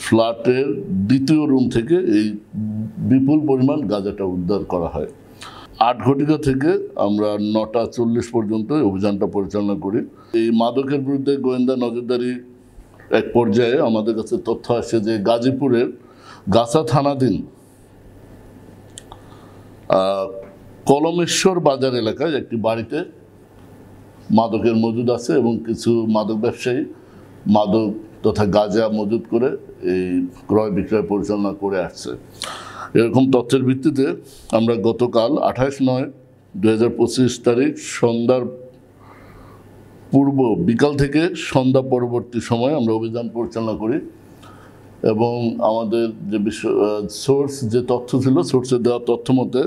ফ্ল্যাটের দ্বিতীয় রুম থেকে এই বিপুল পরিমাণ গাঁজাটা উদ্ধার করা হয়। 8 ঘটিকা থেকে আমরা 9:40 পর্যন্ত অভিযানটা পরিচালনা করি। এই মাদকের বিরুদ্ধে গোয়েন্দা নজরদারি এক পর্যায়ে আমাদের কাছে তথ্য আসে যে গাজীপুরের গাছা থানাধীন কলমেশ্বর বাজার এলাকায় একটি বাড়িতে মাদকের মজুদ আছে এবং কিছু মাদক ব্যবসায়ী মাদক তথা গাঁজা মজুদ করে এই ক্রয় বিক্রয় পরিচালনা করে আসছে। এরকম তথ্যের ভিত্তিতে আমরা গতকাল 28/9/2025 তারিখ সন্ধ্যার পূর্ব বিকাল থেকে সন্ধ্যা পরবর্তী সময় আমরা অভিযান পরিচালনা করি এবং আমাদের যে সোর্স যে তথ্য ছিল, সোর্সের দেওয়া তথ্য মতে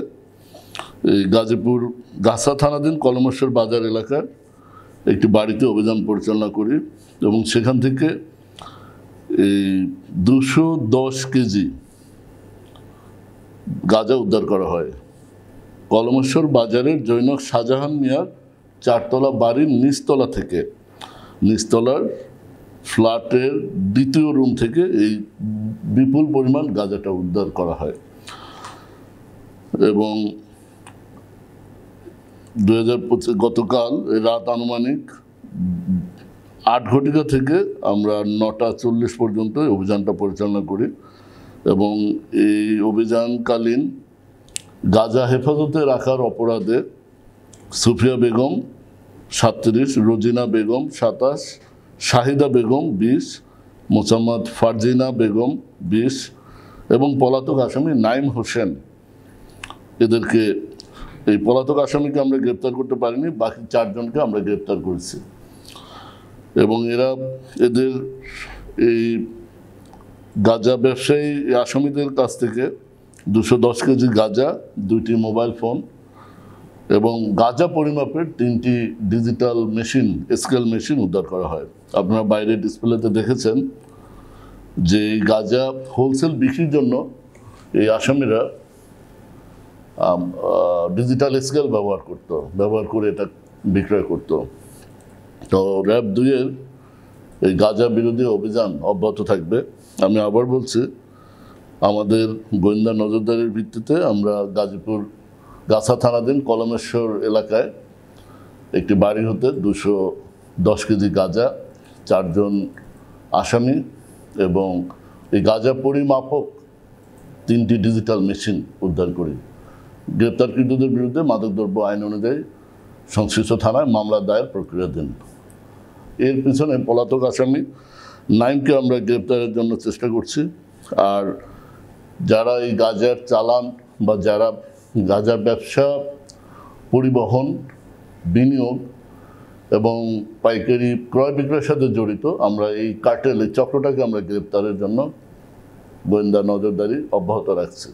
এই গাজীপুর গাছা থানাধীন কলমেশ্বর বাজার এলাকার একটি বাড়িতে অভিযান পরিচালনা করি এবং সেখান থেকে এই 210 কেজি গাঁজা উদ্ধার করা হয়। কলমেশ্বর বাজারের জৈনক শাহজাহান মিয়ার 4তলা বাড়ির নিচতলার ফ্ল্যাটের দ্বিতীয় রুম থেকে এই বিপুল পরিমাণ গাঁজাটা উদ্ধার করা হয় এবং 2025 গতকাল রাত আনুমানিক 8 ঘটিকা থেকে আমরা 9:40 পর্যন্ত অভিযানটা পরিচালনা করি এবং এই অভিযানকালীন গাঁজা হেফাজতে রাখার অপরাধে সুফিয়া বেগম 37, রোজিনা বেগম 27, শাহিদা বেগম 20, মোসাম্মদ ফারজিনা বেগম 20 এবং পলাতক আসামি নাইম হোসেন, এদেরকে এই পলাতক আসামিকে আমরা গ্রেপ্তার করতে পারিনি, বাকি 4 জনকে আমরা গ্রেপ্তার করেছি এবং এদের এই গাঁজা ব্যবসায়ী আসামিদের কাছ থেকে 210 কেজি গাঁজা, 2টি মোবাইল ফোন এবং গাঁজা পরিমাপের 3টি ডিজিটাল স্কেল মেশিন উদ্ধার করা হয়। আপনারা বাইরে ডিসপ্লেতে দেখেছেন যে এই গাঁজা হোলসেল বিক্রির জন্য এই আসামিরা ডিজিটাল স্কেল ব্যবহার করে এটা বিক্রয় করত। তো র্যাব 2-এর এই গাঁজা বিরোধী অভিযান অব্যাহত থাকবে। আমি আবার বলছি, আমাদের গোয়েন্দা নজরদারির ভিত্তিতে আমরা গাজীপুর গাছা থানাধীন কলমেশ্বর এলাকায় একটি বাড়ি হতে 210 কেজি গাঁজা, 4 জন আসামি এবং এই গাঁজা পরিমাপক 3টি ডিজিটাল মেশিন উদ্ধার করি। গ্রেপ্তারকৃতদের বিরুদ্ধে মাদকদ্রব্য আইন অনুযায়ী সংশ্লিষ্ট থানায় মামলা দায়ের প্রক্রিয়াধীন। এর পিছনে পলাতক আসামি নাইমকে আমরা গ্রেপ্তারের জন্য চেষ্টা করছি। আর যারা এই গাঁজার চালান বা যারা গাঁজা ব্যবসা, পরিবহন, বিনিয়োগ এবং পাইকারি ক্রয় বিক্রয়ের সাথে জড়িত, আমরা এই চক্রটাকে আমরা গ্রেপ্তারের জন্য গোয়েন্দা নজরদারি অব্যাহত রাখছি।